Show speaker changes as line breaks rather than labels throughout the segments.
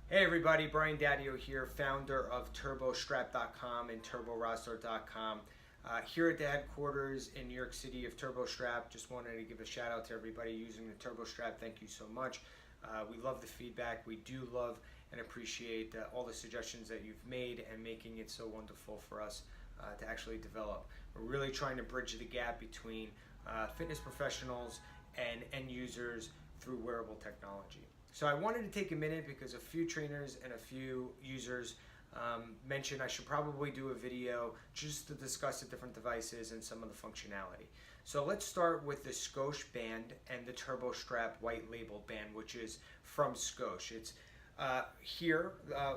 Hey everybody, Brian Daddio here, founder of TurboStrap.com and TurboRoster.com. Here at the headquarters in New York City of TurboStrap, just wanted to give a shout out to everybody using the TurboStrap. Thank you so much. We love the feedback. We do love and appreciate all the suggestions that you've made and making it so wonderful for us to actually develop. We're really trying to bridge the gap between fitness professionals and end users through wearable technology. So I wanted to take a minute because a few trainers and a few users mentioned I should probably do a video just to discuss the different devices and some of the functionality. So let's start with the Scosche band and the TurboStrap white label band, which is from Scosche. It's here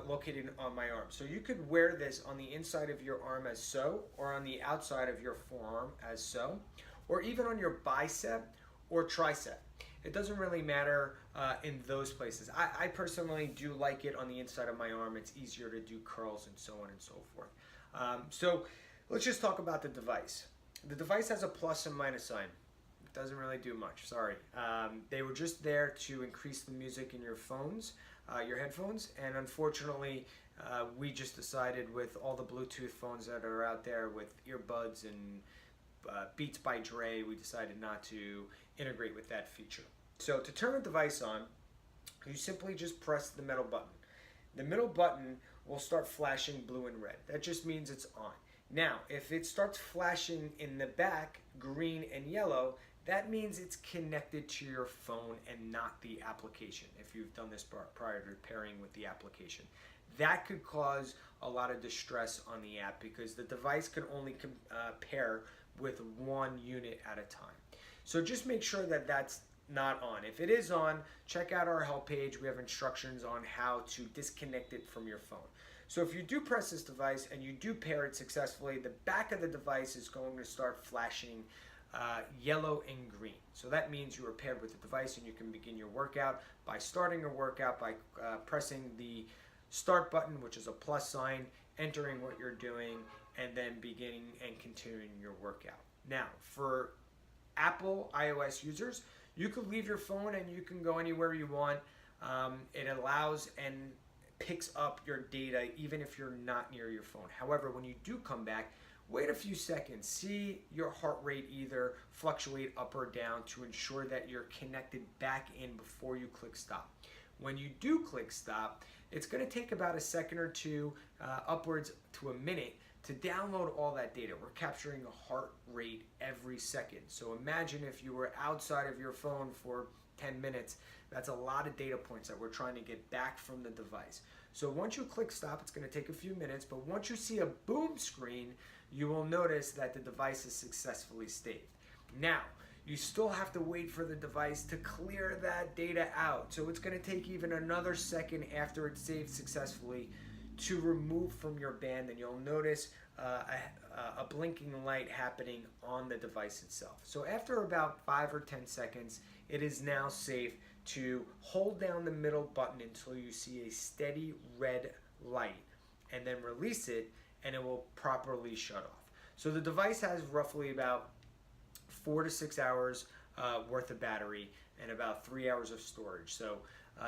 located on my arm. So you could wear this on the inside of your arm as so, or on the outside of your forearm as so, or even on your bicep or tricep. It doesn't really matter in those places. I personally do like it on the inside of my arm. It's easier to do curls and so on and so forth. So let's just talk about the device. The device has a plus and minus sign. It doesn't really do much, sorry. They were just there to increase the music in your phones, your headphones, and unfortunately we just decided with all the Bluetooth phones that are out there with earbuds and Beats by Dre, we decided not to integrate with that feature. So to turn the device on, you simply just press the middle button. The middle button will start flashing blue and red. That just means it's on. Now, if it starts flashing in the back, green and yellow, that means it's connected to your phone and not the application, if you've done this prior to pairing with the application. That could cause a lot of distress on the app because the device can only pair with one unit at a time. So just make sure that that's not on. If it is on, check out our help page. We have instructions on how to disconnect it from your phone. So if you do press this device and you do pair it successfully, the back of the device is going to start flashing yellow and green. So that means you are paired with the device and you can begin your workout by starting your workout by pressing the start button, which is a plus sign, entering what you're doing, and then beginning and continuing your workout. Now, for Apple iOS users, you could leave your phone and you can go anywhere you want. It allows and picks up your data even if you're not near your phone. However, when you do come back, wait a few seconds. See your heart rate either fluctuate up or down to ensure that you're connected back in before you click stop. When you do click stop, it's going to take about a second or two, upwards to a minute, to download all that data. We're capturing a heart rate every second. So imagine if you were outside of your phone for 10 minutes, that's a lot of data points that we're trying to get back from the device. So once you click stop, it's going to take a few minutes, but once you see a boom screen, you will notice that the device is successfully saved. Now, you still have to wait for the device to clear that data out. So it's going to take even another second after it's saved successfully to remove from your band, and you'll notice a blinking light happening on the device itself. So after about 5 or 10 seconds, it is now safe to hold down the middle button until you see a steady red light, and then release it, and it will properly shut off. So the device has roughly about 4 to 6 hours worth of battery and about 3 hours of storage. So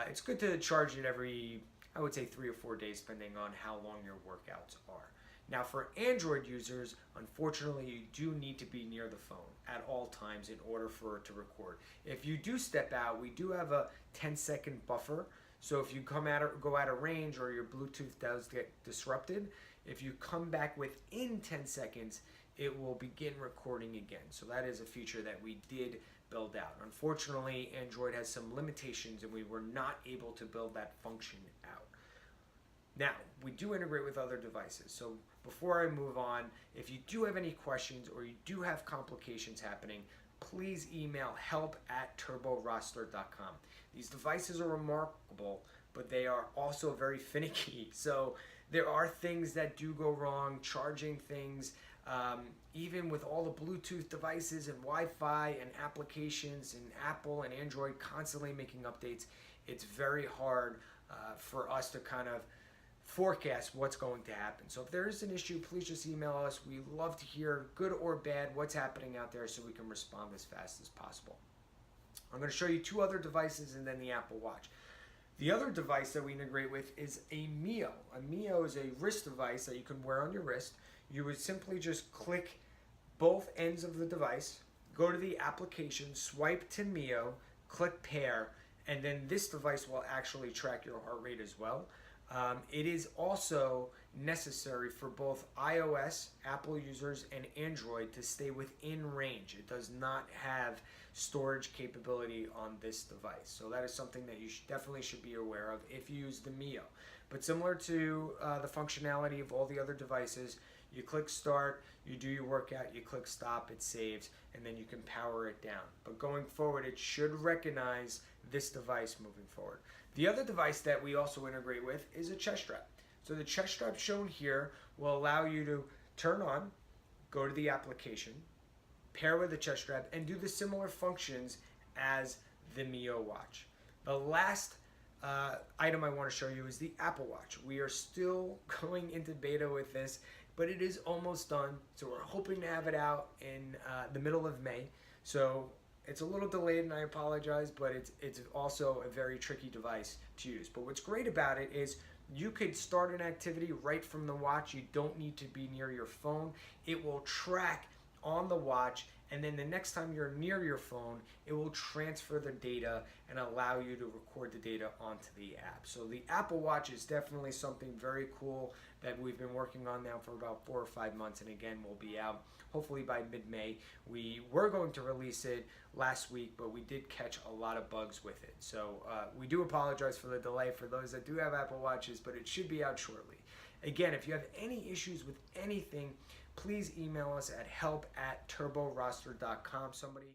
it's good to charge it every, I would say, 3 or 4 days, depending on how long your workouts are. Now for Android users, unfortunately, you do need to be near the phone at all times in order for it to record. If you do step out, we do have a 10-second buffer. So if you go out of range or your Bluetooth does get disrupted, if you come back within 10 seconds, it will begin recording again. So that is a feature that we did build out. Unfortunately, Android has some limitations and we were not able to build that function out. Now, we do integrate with other devices. So before I move on, if you do have any questions or you do have complications happening, please email help@TurboRoster.com. These devices are remarkable, but they are also very finicky. So there are things that do go wrong, charging things, even with all the Bluetooth devices and Wi-Fi and applications and Apple and Android constantly making updates. It's very hard for us to kind of forecast what's going to happen. So if there is an issue, please just email us. We love to hear, good or bad, what's happening out there so we can respond as fast as possible. I'm going to show you two other devices and then the Apple Watch. The other device that we integrate with is a Mio. A Mio is a wrist device that you can wear on your wrist. You would simply just click both ends of the device, go to the application, swipe to Mio, click pair, and then this device will actually track your heart rate as well. It is also necessary for both iOS, Apple users, and Android to stay within range. It does not have storage capability on this device. So that is something that you definitely should be aware of if you use the Mio. But similar to the functionality of all the other devices, you click start, you do your workout, you click stop, it saves, and then you can power it down. But going forward, it should recognize this device moving forward. The other device that we also integrate with is a chest strap. So the chest strap shown here will allow you to turn on, go to the application, pair with the chest strap, and do the similar functions as the Mio watch. The last item I want to show you is the Apple Watch. We are still going into beta with this, but it is almost done. So we're hoping to have it out in the middle of May. So it's a little delayed and I apologize, but it's also a very tricky device to use. But what's great about it is you could start an activity right from the watch. You don't need to be near your phone. It will track on the watch, and then the next time you're near your phone, it will transfer the data and allow you to record the data onto the app. So the Apple Watch is definitely something very cool that we've been working on now for about 4 or 5 months, and again, will be out hopefully by mid-May. We were going to release it last week, but we did catch a lot of bugs with it. So we do apologize for the delay for those that do have Apple Watches, but it should be out shortly. Again, if you have any issues with anything, please email us at help@TurboRoster.com. Somebody